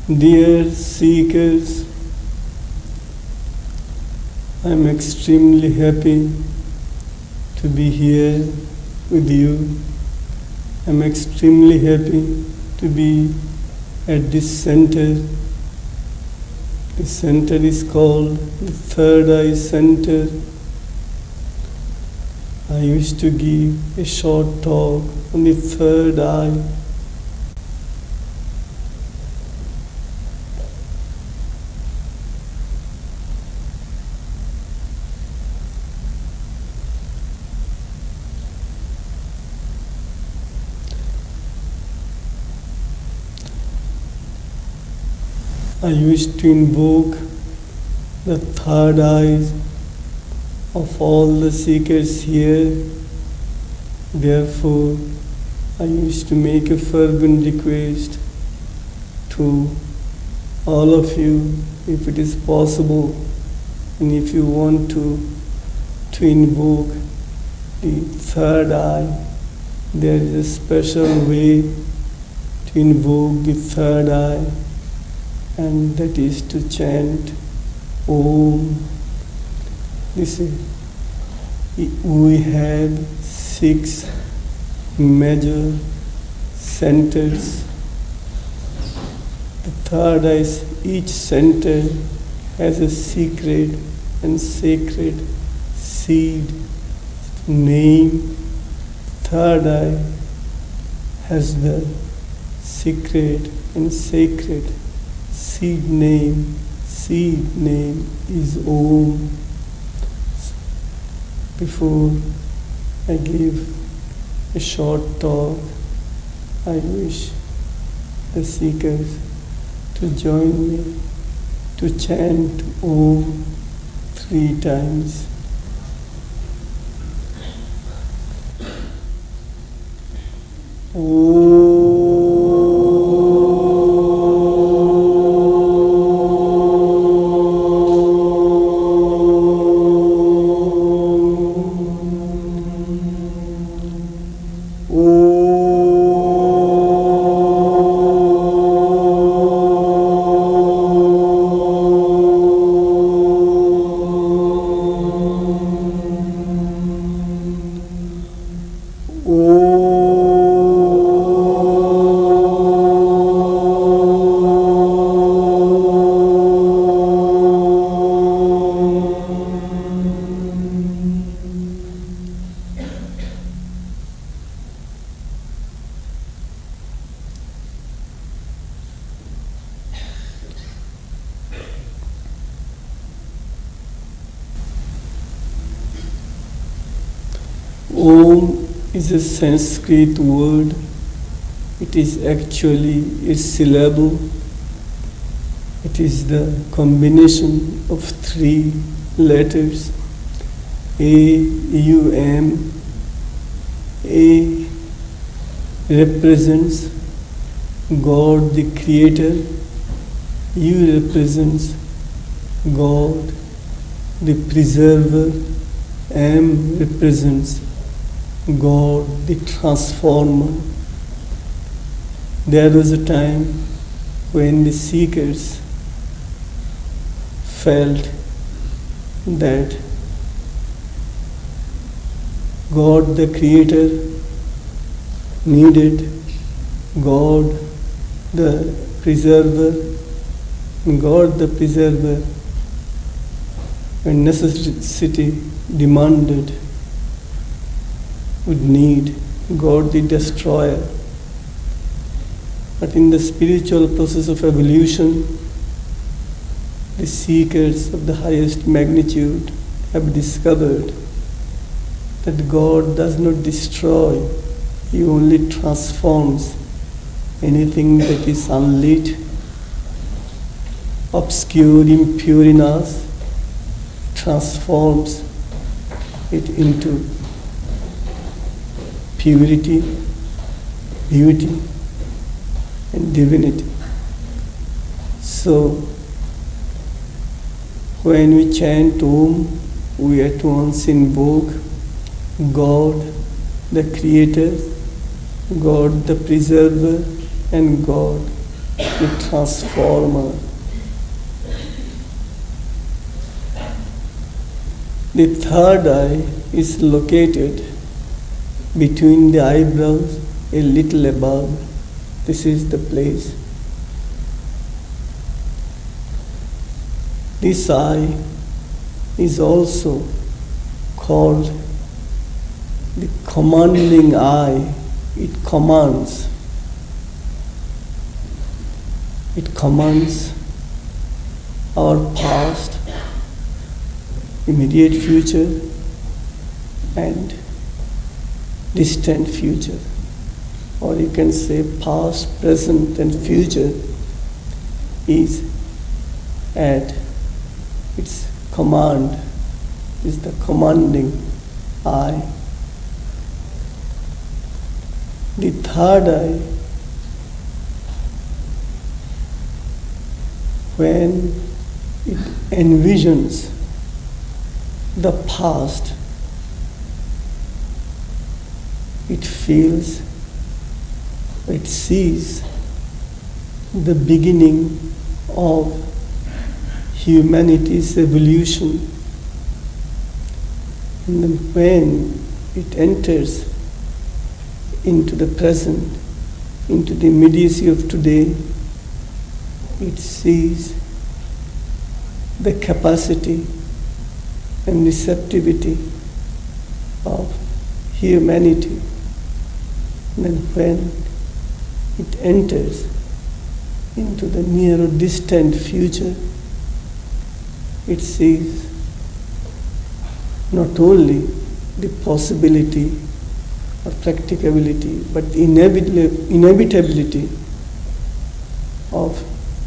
Dear seekers, I am extremely happy to be here with you. I am extremely happy to be at this center. The center is called the Third Eye Center. I used to give a short talk on the third eye. I used to invoke the third eyes of all the seekers here. Therefore, I used to make a fervent request to all of you, if it is possible, and if you want to invoke the third eye, there is a special way to invoke the third eye, and that is to chant Om. We have 6 major centers. The third eye, each center has a secret and sacred seed name. Third eye has the secret and sacred seed name. Seed name is Om. Before I give a short talk, I wish the seekers to join me to chant Om 3 times. Om. Om is a Sanskrit word. It is actually a syllable. It is the combination of 3 letters, A-U-M. A represents God the Creator. U represents God the Preserver. M represents God the Transformer. There was a time when the seekers felt that God the Creator needed God the Preserver, and God the Preserver, when necessity demanded, would need God the Destroyer. But in the spiritual process of evolution, the seekers of the highest magnitude have discovered that God does not destroy, He only transforms anything that is unlit, obscure, impure in us, transforms it into purity, beauty, and divinity. So, when we chant Om, we at once invoke God the Creator, God the Preserver, and God the transformer. The third eye is located between the eyebrows, a little above. This is the place. This eye is also called the commanding eye. It commands. It commands our past, immediate future, and distant future. Or you can say past, present, and future is at its command, is the commanding eye. The third eye, when it envisions the past, it feels, it sees the beginning of humanity's evolution. And then when it enters into the present, into the immediacy of today, it sees the capacity and receptivity of humanity. And then when it enters into the near or distant future, it sees not only the possibility or practicability, but the inevitability of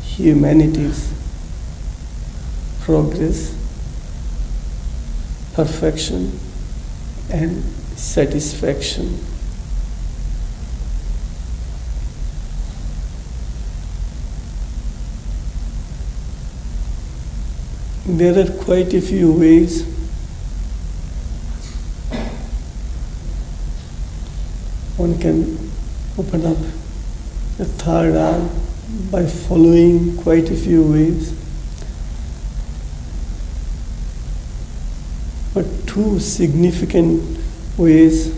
humanity's progress, perfection, and satisfaction. There are quite a few ways one can open up the third eye by following quite a few ways. But two significant ways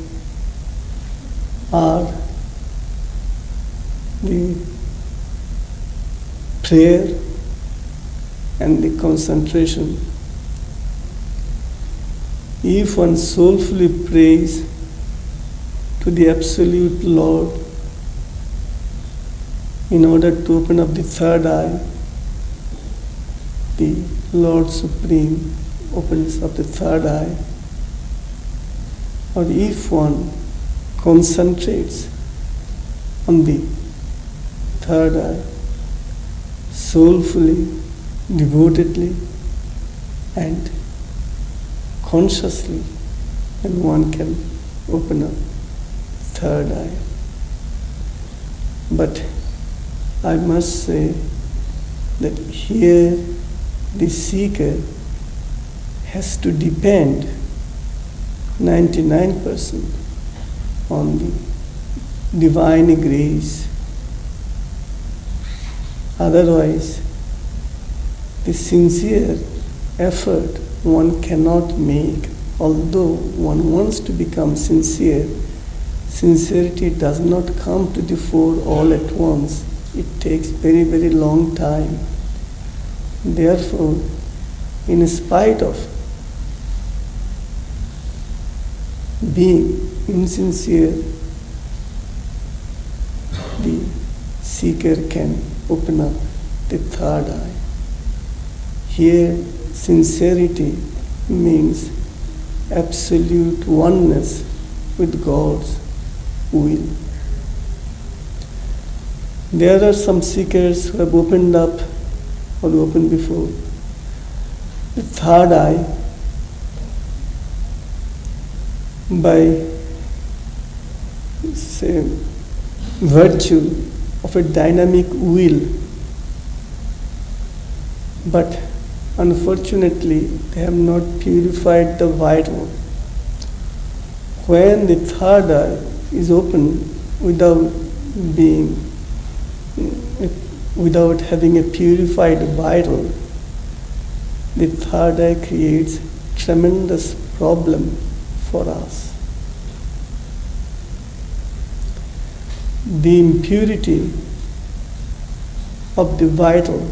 are the prayer and the concentration. If one soulfully prays to the Absolute Lord in order to open up the third eye, the Lord Supreme opens up the third eye. Or if one concentrates on the third eye soulfully, devotedly, and consciously, then one can open up third eye. But I must say that here the seeker has to depend 99% on the divine grace. Otherwise, the sincere effort one cannot make. Although one wants to become sincere, sincerity does not come to the fore all at once. It takes very, very long time. Therefore, in spite of being insincere, the seeker can open up the third eye. Here, sincerity means absolute oneness with God's will. There are some seekers who have opened up or opened before the third eye by, say, virtue of a dynamic will. But unfortunately, they have not purified the vital. When the third eye is open without being without having a purified vital, the third eye creates tremendous problem for us. The impurity of the vital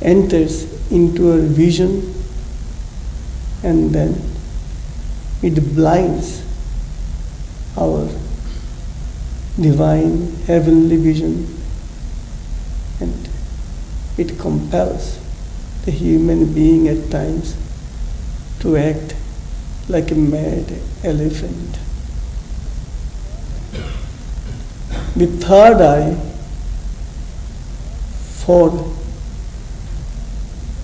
enters into our vision, and then it blinds our divine heavenly vision, and it compels the human being at times to act like a mad elephant. The third eye for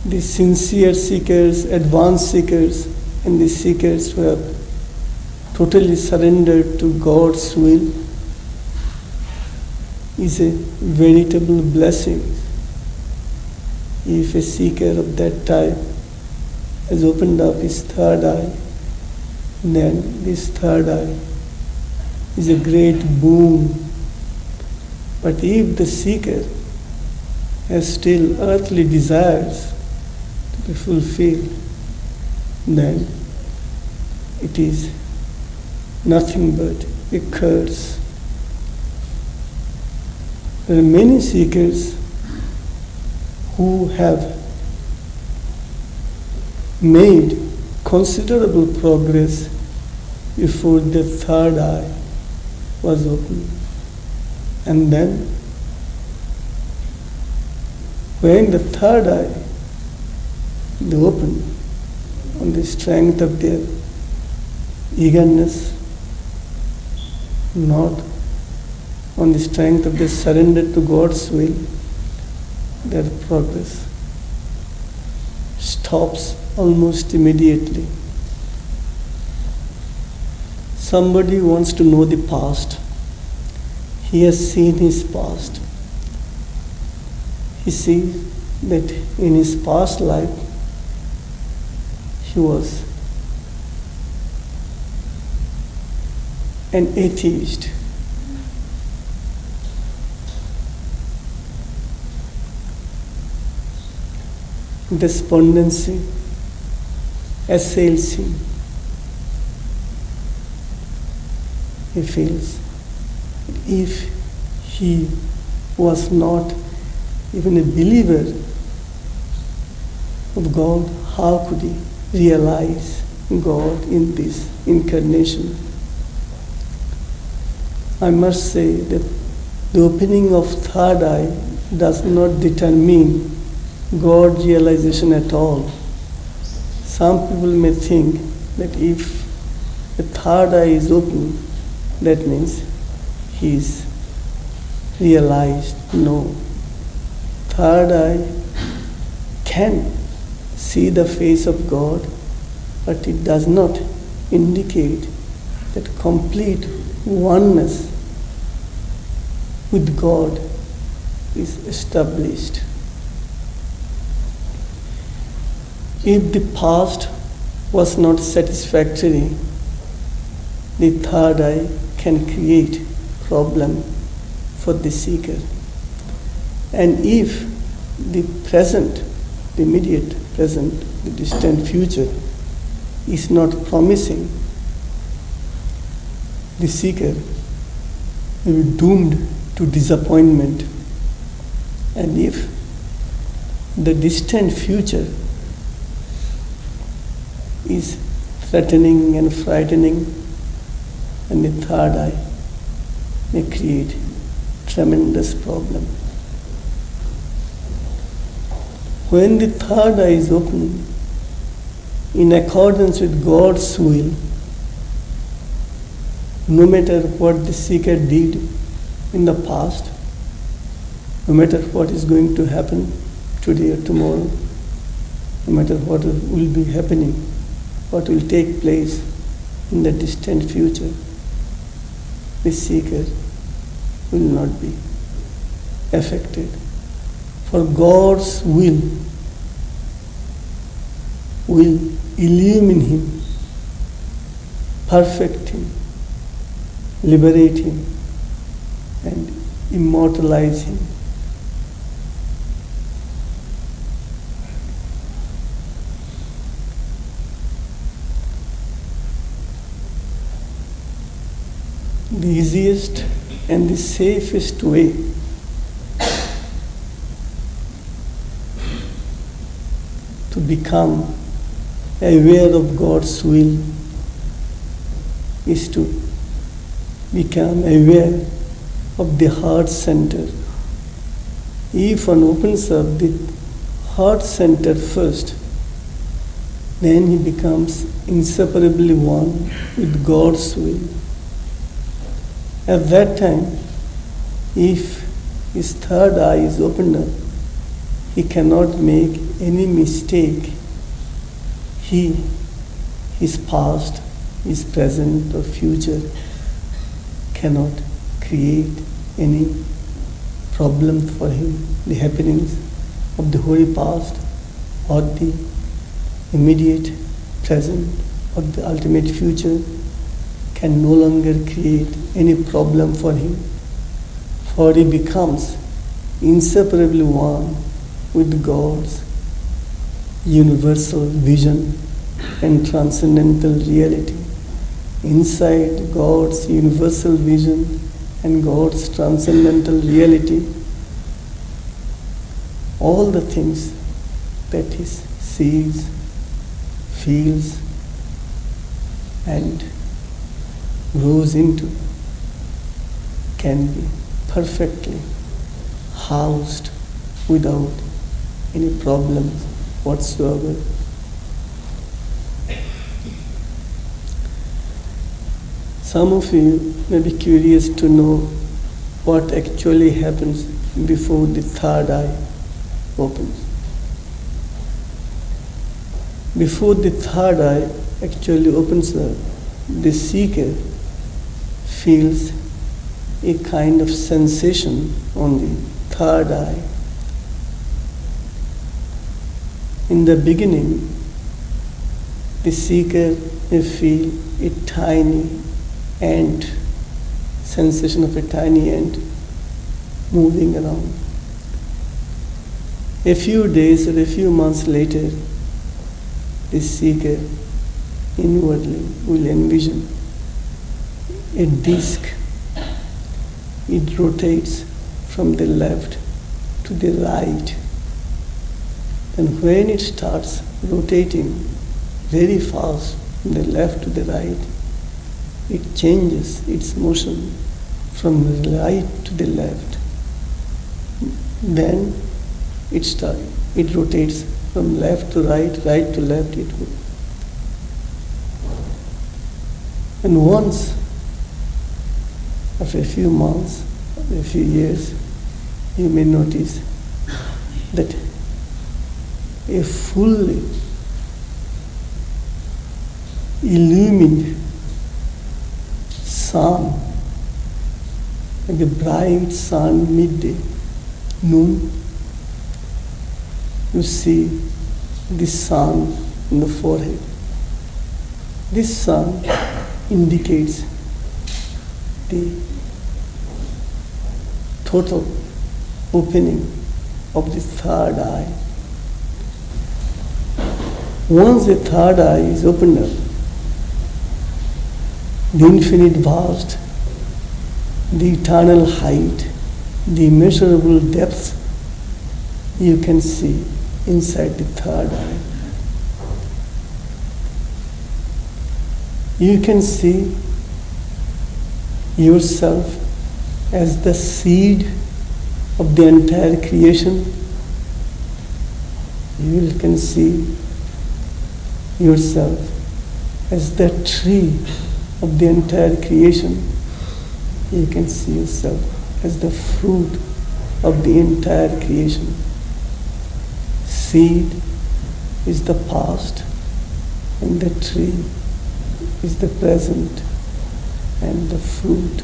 the sincere seekers, advanced seekers, and the seekers who have totally surrendered to God's will is a veritable blessing. If a seeker of that type has opened up his third eye, then this third eye is a great boon. But if the seeker has still earthly desires to be fulfilled, then it is nothing but a curse. There are many seekers who have made considerable progress before the third eye was opened. And then, when the third eye is opened, on the strength of their eagerness, not on the strength of their surrender to God's will, their progress stops almost immediately. Somebody wants to know the past. He has seen his past. He sees that in his past life he was an atheist. Despondency assails him. He feels if he was not even a believer of God, how could he realize God in this incarnation? I must say that the opening of third eye does not determine God realization at all. Some people may think that if the third eye is open, that means he is realized. No. Third eye can see the face of God, but it does not indicate that complete oneness with God is established. If the past was not satisfactory, the third eye can create problem for the seeker. And if the present, the immediate present, the distant future is not promising, the seeker will be doomed to disappointment. And if the distant future is threatening and frightening, and the third eye may create tremendous problem. When the third eye is open, in accordance with God's will, no matter what the seeker did in the past, no matter what is going to happen today or tomorrow, no matter what will be happening, what will take place in the distant future, the seeker will not be affected. For God's will illumine him, perfect him, liberate him, and immortalize him. The easiest and the safest way to become aware of God's will is to become aware of the heart center. If one opens up the heart center first, then he becomes inseparably one with God's will. At that time, if his third eye is opened up, he cannot make any mistake. His past, his present or future cannot create any problem for him. The happenings of the holy past or the immediate present or the ultimate future can no longer create any problem for him, for he becomes inseparably one with God's universal vision and transcendental reality. Inside God's universal vision and God's transcendental reality, all the things that he sees, feels, and grows into can be perfectly housed without any problems whatsoever. Some of you may be curious to know what actually happens before the third eye opens. Before the third eye actually opens up, the seeker feels a kind of sensation on the third eye. In the beginning, the seeker may feel a tiny ant, sensation of a tiny ant moving around. A few days or a few months later, the seeker inwardly will envision a disc. It rotates from the left to the right. And when it starts rotating very fast from the left to the right, it changes its motion from the right to the left. Then it rotates from left to right, right to left. And once, after a few months, a few years, you may notice that a fully illumined sun, like a bright sun midday, noon, you see the sun in the forehead. This sun indicates the total opening of the third eye. Once the third eye is opened up, the infinite vast, the eternal height, the immeasurable depth, you can see inside the third eye. You can see yourself as the seed of the entire creation. You can see yourself as the tree of the entire creation. You can see yourself as the fruit of the entire creation. Seed is the past, and the tree is the present, and the fruit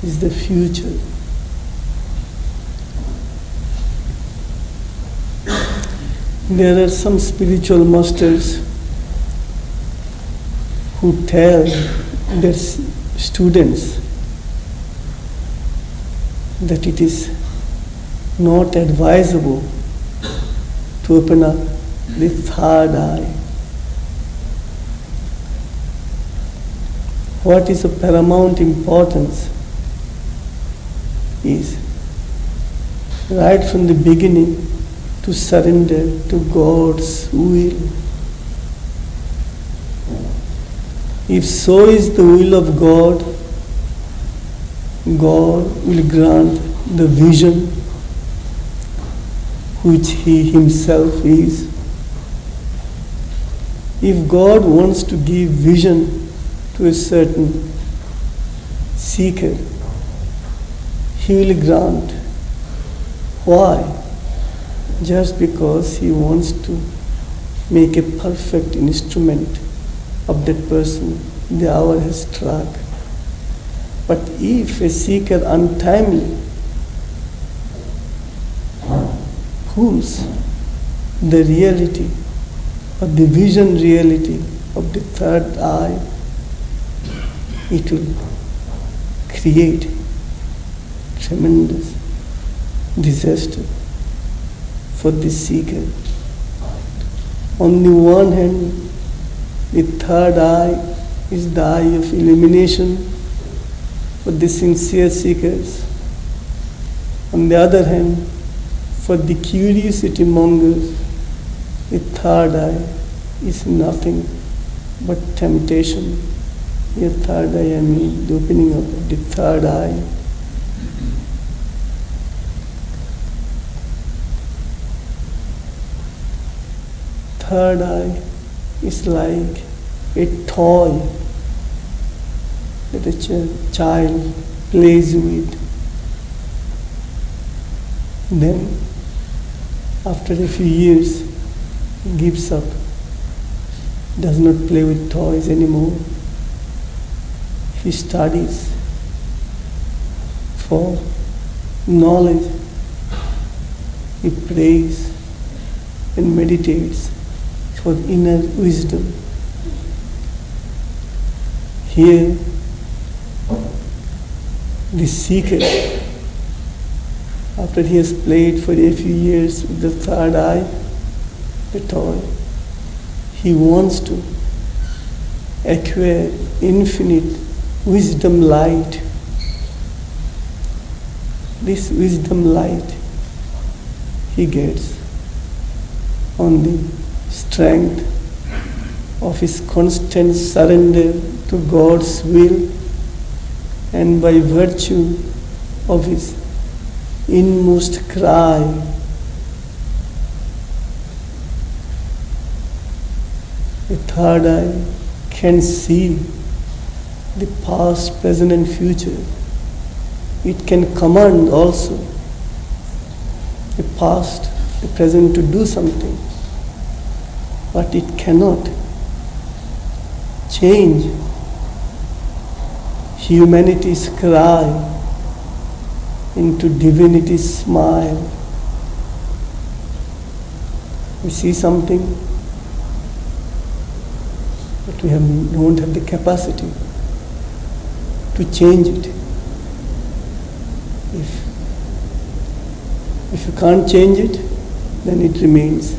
is the future. There are some spiritual masters who tell their students that it is not advisable to open up the third eye. What is of paramount importance is right from the beginning to surrender to God's will. If so is the will of God, God will grant the vision which He Himself is. If God wants to give vision to a certain seeker, He will grant. Why? Just because He wants to make a perfect instrument of that person. The hour has struck. But if a seeker untimely pulls the reality or the vision reality of the third eye, it will create tremendous disaster for the seeker. On the one hand, the third eye is the eye of illumination for the sincere seekers. On the other hand, for the curiosity mongers, the third eye is nothing but temptation. Here, third eye, I mean the opening of the third eye. Third eye is like a toy that a child plays with. Then, after a few years, he gives up, does not play with toys anymore. He studies for knowledge. He prays and meditates for inner wisdom. Here, the seeker, after he has played for a few years with the third eye, the toy, he wants to acquire infinite wisdom light. This wisdom light he gets on the strength of his constant surrender to God's will and by virtue of his inmost cry. The third eye can see the past, present and future. It can command also the past, the present to do something, but it cannot change humanity's cry into divinity's smile. We see something, but we don't have the capacity to change it. If you can't change it, then it remains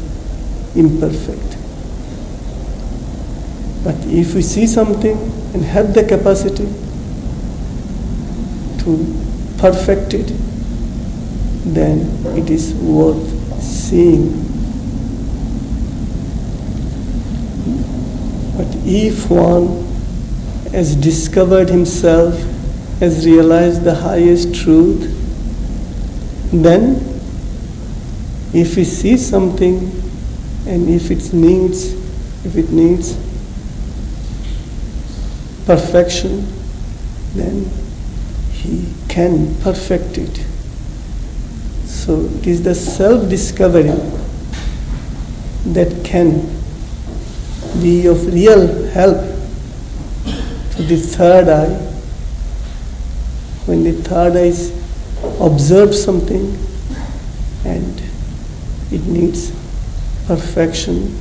imperfect. But if we see something and have the capacity to perfect it, then it is worth seeing. But if one has discovered himself, has realized the highest truth, then if he sees something and if it needs perfection, then he can perfect it. So it is the self-discovery that can be of real help to the third eye. When the third eye observes something and it needs perfection,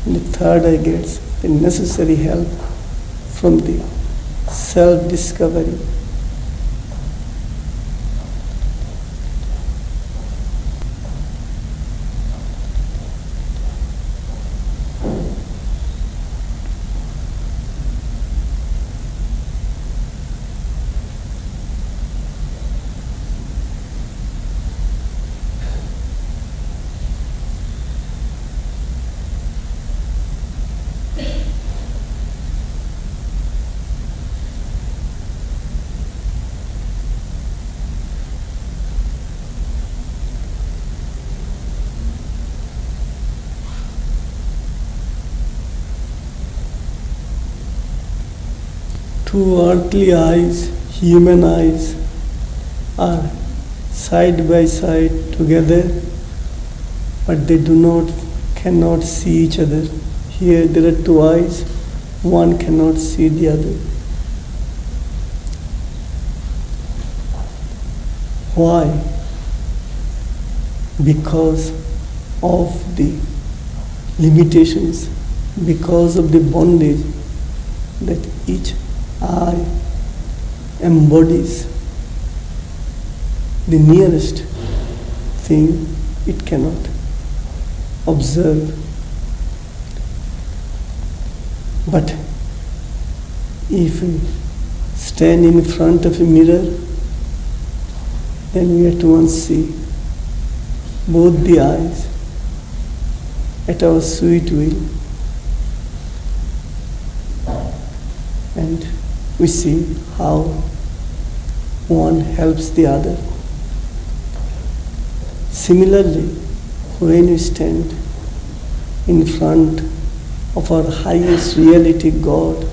and the third eye gets the necessary help from the self-discovery. two earthly eyes, human eyes, are side by side together, but they cannot see each other. Here there are two eyes, one cannot see the other. Why? Because of the limitations, because of the bondage that each eye embodies the nearest thing it cannot observe. But if we stand in front of a mirror, then we at once see both the eyes at our sweet will, and we see how one helps the other. Similarly, when we stand in front of our highest reality, God,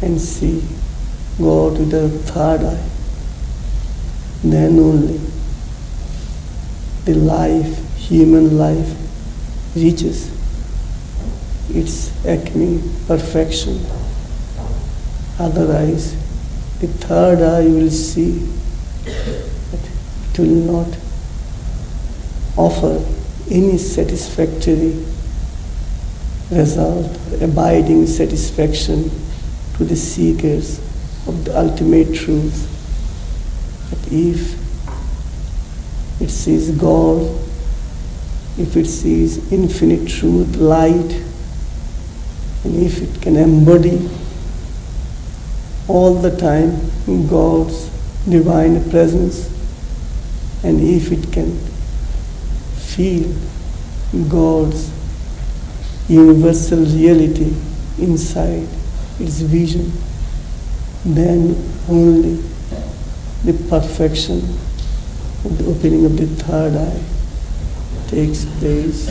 and see God with our third eye, then only the life, human life, reaches its acme, perfection. Otherwise, the third eye will see that it will not offer any satisfactory result, abiding satisfaction to the seekers of the ultimate truth. But if it sees God, if it sees infinite truth, light, and if it can embody all the time God's divine presence, and if it can feel God's universal reality inside its vision, then only the perfection of the opening of the third eye takes place.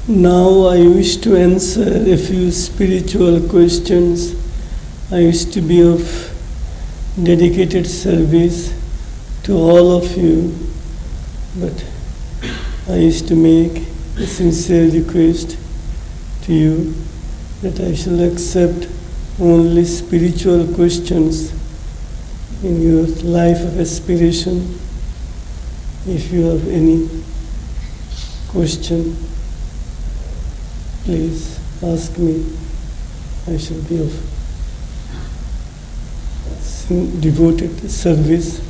Now I wish to answer a few spiritual questions. I wish to be of dedicated service to all of you, but I used to make a sincere request to you that I shall accept only spiritual questions in your life of aspiration. If you have any question, please ask me. I shall be of devoted service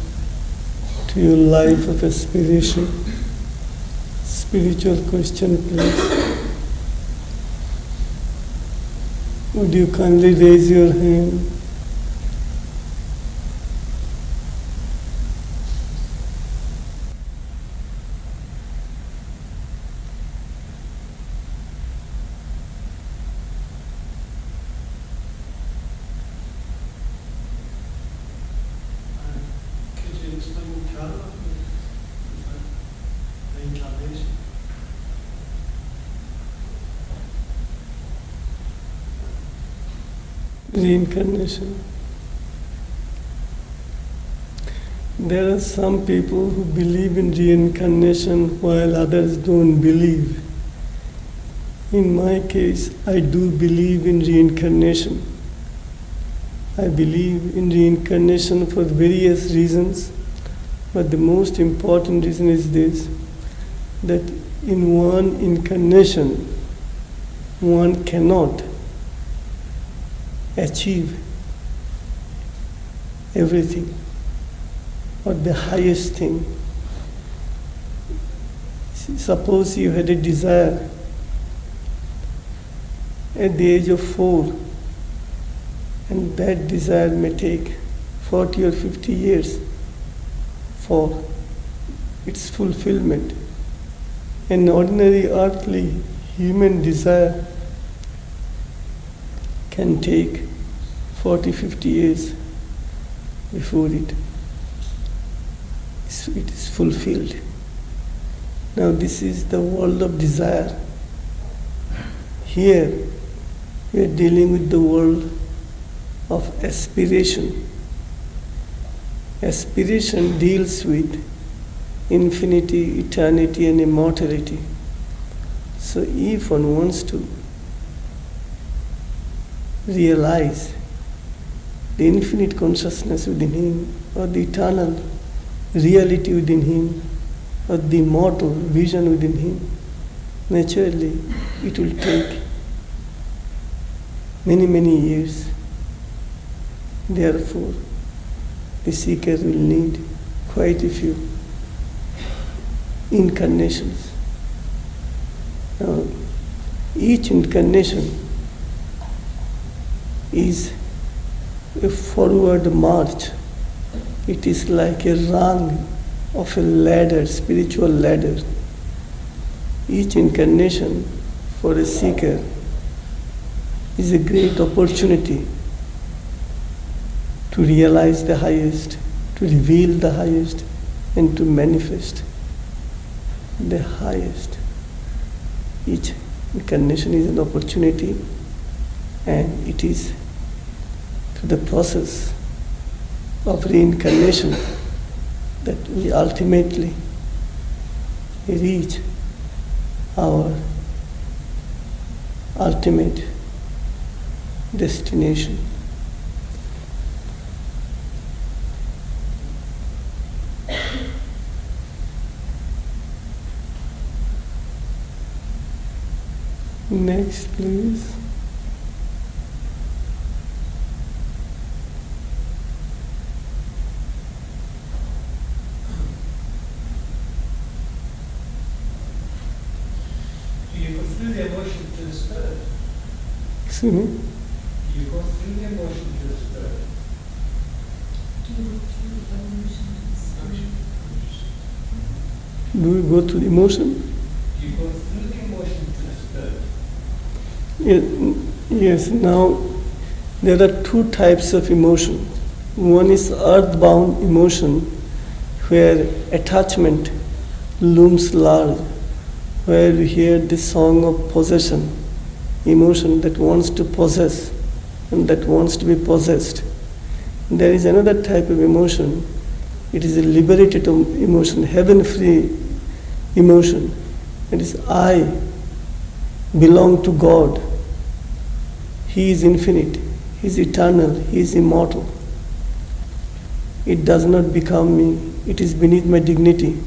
to your life of aspiration. Spiritual question, please. Would you kindly raise your hand? Reincarnation. There are some people who believe in reincarnation while others don't believe. In my case, I do believe in reincarnation. I believe in reincarnation for various reasons, but the most important reason is this, that in one incarnation, one cannot achieve everything or the highest thing. Suppose you had a desire at the age of 4, and that desire may take 40 or 50 years for its fulfillment. An ordinary earthly human desire can take 40, 50 years before it is fulfilled. Now this is the world of desire. Here we are dealing with the world of aspiration. Aspiration deals with infinity, eternity, and immortality. So if one wants to realize the infinite consciousness within him, or the eternal reality within him, or the immortal vision within him, naturally it will take many, many years. Therefore, the seeker will need quite a few incarnations. Now, each incarnation is a forward march. It is like a rung of a ladder, spiritual ladder. Each incarnation for a seeker is a great opportunity to realize the highest, to reveal the highest, and to manifest the highest. Each incarnation is an opportunity, and it is through the process of reincarnation that we ultimately reach our ultimate destination. Next, please. Do you go through the emotion to the spirit? Excuse me? Do you go through the emotion to the spirit? Do we go through emotion? Do you go through the emotion to the spirit? Yes, now there are two types of emotion. One is earthbound emotion, where attachment looms large, where we hear the song of possession, emotion that wants to possess and that wants to be possessed. There is another type of emotion. It is a liberated emotion, heaven-free emotion, That is, I belong to God. He is infinite, He is eternal, He is immortal. It does not become me. It is beneath my dignity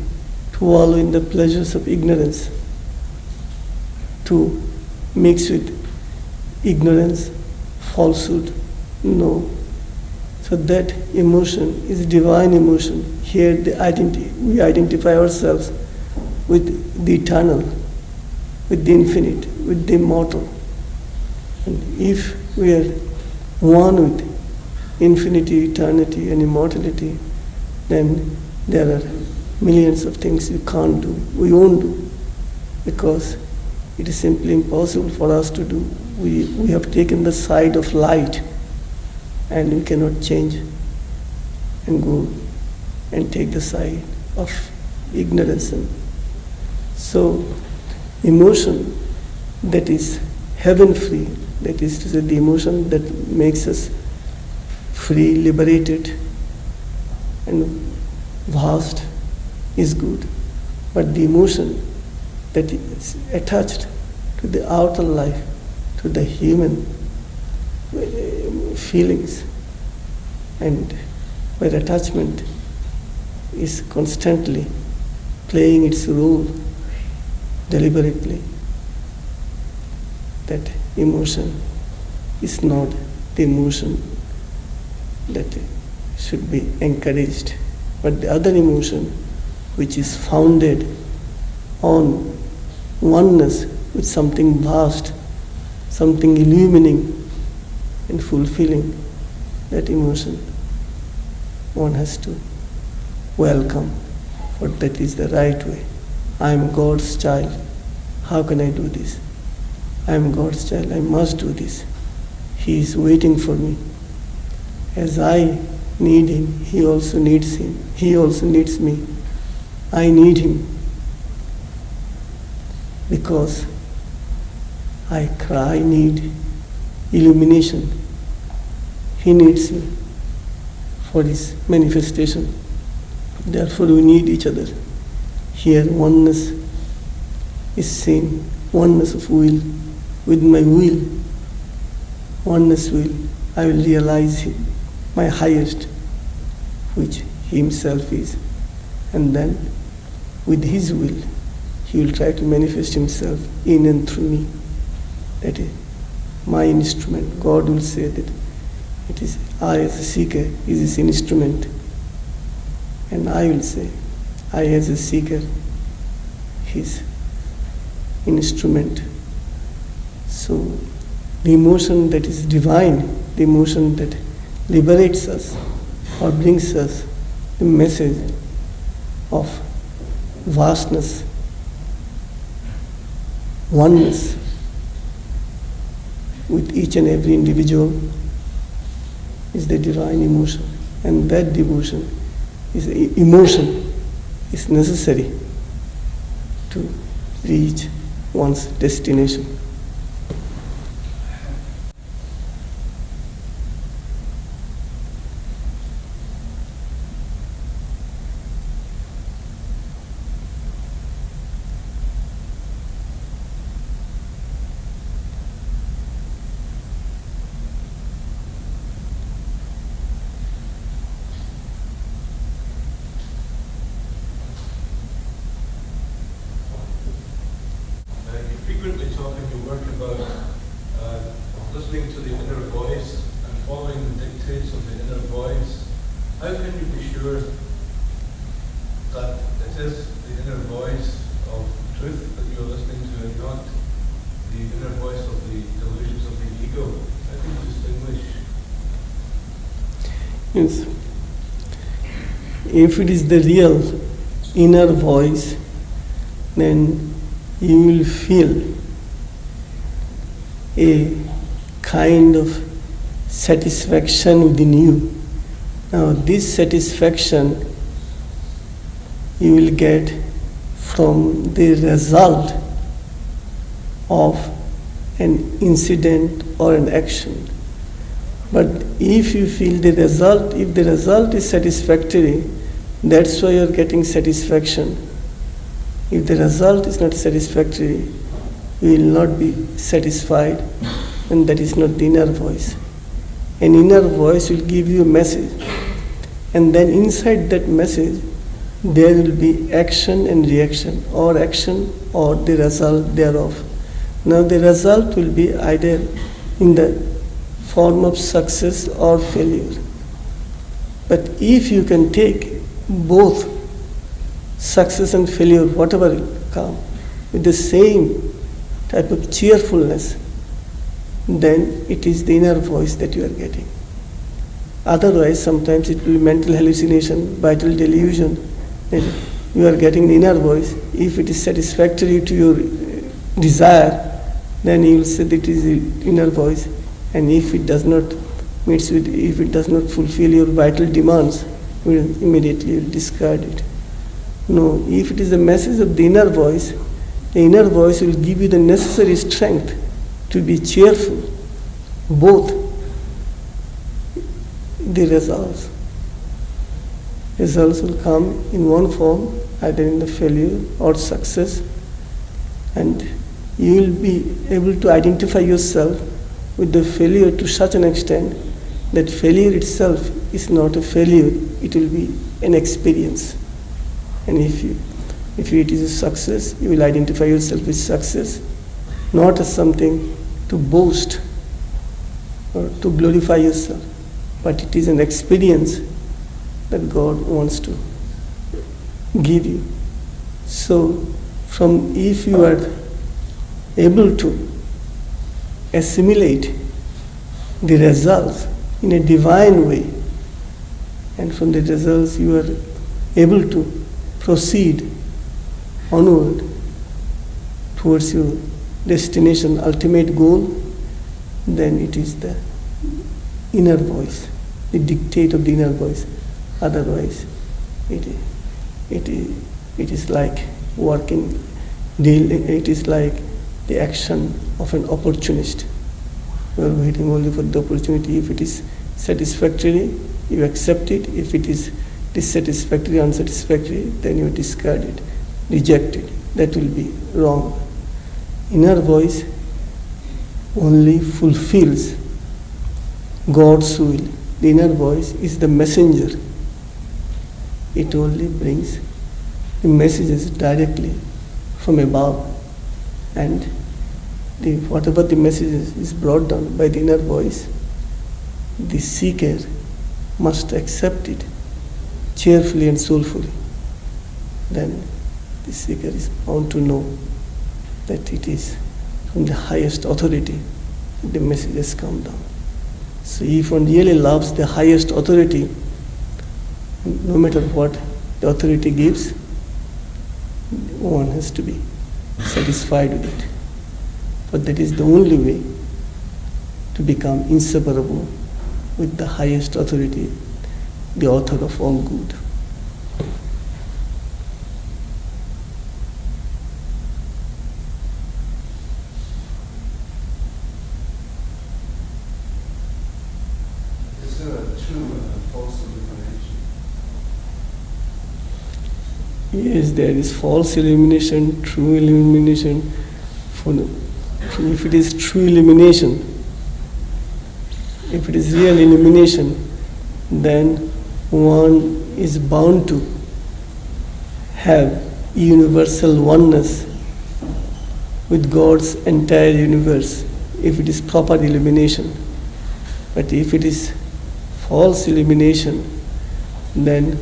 to wallow in the pleasures of ignorance, to mix with ignorance, falsehood. No. So that emotion is divine emotion. Here we identify ourselves with the eternal, with the infinite, with the immortal. And if we are one with infinity, eternity, and immortality, then there are millions of things we can't do, we won't do, because it is simply impossible for us to do. We have taken the side of light, and we cannot change and go and take the side of ignorance. And so, emotion that is heaven-free, that is to say, the emotion that makes us free, liberated, and vast is good. But the emotion that is attached to the outer life, to the human feelings, and where attachment is constantly playing its role deliberately, that emotion is not the emotion that should be encouraged, but the other emotion which is founded on oneness with something vast, something illumining and fulfilling, that emotion one has to welcome, for that is the right way. I am God's child. How can I do this? I am God's child. I must do this. He is waiting for me. As I need Him, He also needs Him. He also needs me. I need Him because I need illumination. He needs me for His manifestation. Therefore, we need each other. Here, oneness is seen, oneness of will. With my will, oneness will, I will realize my highest, which He Himself is. And then, with His will, He will try to manifest Himself in and through me. That is my instrument. God will say that it is I as a seeker is His instrument. And I will say, I as a seeker, His instrument. So the emotion that is divine, the emotion that liberates us or brings us the message of vastness, oneness with each and every individual, is the divine emotion. And that devotion is emotion is necessary to reach one's destination. Yes. If it is the real inner voice, then you will feel a kind of satisfaction within you. Now, this satisfaction you will get from the result of an incident or an action. But if you feel the result, if the result is satisfactory, that's why you're getting satisfaction. If the result is not satisfactory, you will not be satisfied, and that is not the inner voice. An inner voice will give you a message, and then inside that message there will be action and reaction, or action or the result thereof. Now the result will be either in the form of success or failure. But if you can take both success and failure, whatever will come, with the same type of cheerfulness, then it is the inner voice that you are getting. Otherwise, sometimes it will be mental hallucination, vital delusion. You are getting the inner voice. If it is satisfactory to your desire, then you will say that it is the inner voice. And if it does not if it does not fulfill your vital demands, you will immediately discard it. No, if it is the message of the inner voice will give you the necessary strength to be cheerful, both the results. Results will come in one form, either in the failure or success, and you will be able to identify yourself with the failure to such an extent that failure itself is not a failure, it will be an experience. And if it is a success, you will identify yourself with success, not as something to boast or to glorify yourself, but it is an experience that God wants to give you. So, if you are able to assimilate the results in a divine way, and from the results you are able to proceed onward towards your destination, ultimate goal, then it is the inner voice, the dictate of the inner voice. Otherwise, it is like working, it is like the action of an opportunist. You are waiting only for the opportunity. If it is satisfactory, you accept it. If it is dissatisfactory, unsatisfactory, then you discard it, reject it. That will be wrong. Inner voice only fulfills God's will. The inner voice is the messenger. It only brings the messages directly from above, and whatever the message is brought down by the inner voice, the seeker must accept it cheerfully and soulfully. Then the seeker is bound to know that it is from the highest authority that the message has come down. So if one really loves the highest authority, no matter what the authority gives, one has to be satisfied with it. But that is the only way to become inseparable with the highest authority, the author of all good. Is there a true and false illumination? Yes, there is false illumination, true illumination. If it is true illumination, if it is real illumination, then one is bound to have universal oneness with God's entire universe, if it is proper illumination. But if it is false illumination, then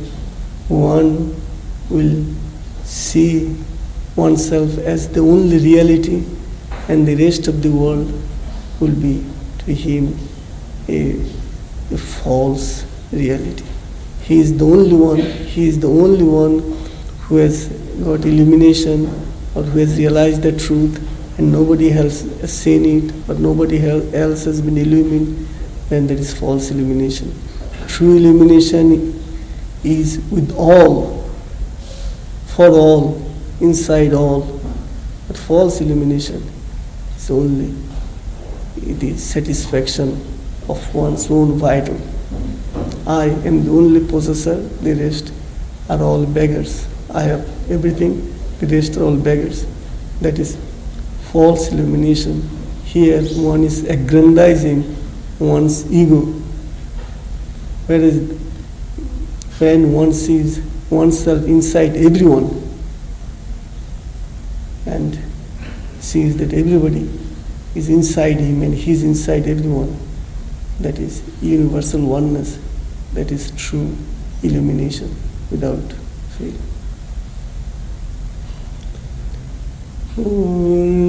one will see oneself as the only reality, and the rest of the world will be to him a false reality. He is the only one who has got illumination or who has realized the truth, and nobody else has seen it, or nobody else has been illumined. Then there is false illumination. True illumination is with all, for all, inside all. But false illumination is only the satisfaction of one's own vital. I am the only possessor, the rest are all beggars. I have everything, the rest are all beggars. That is false illumination. Here one is aggrandizing one's ego. Whereas when one sees oneself inside everyone and sees that everybody is inside him and he is inside everyone, that is universal oneness, that is true illumination without fail. Om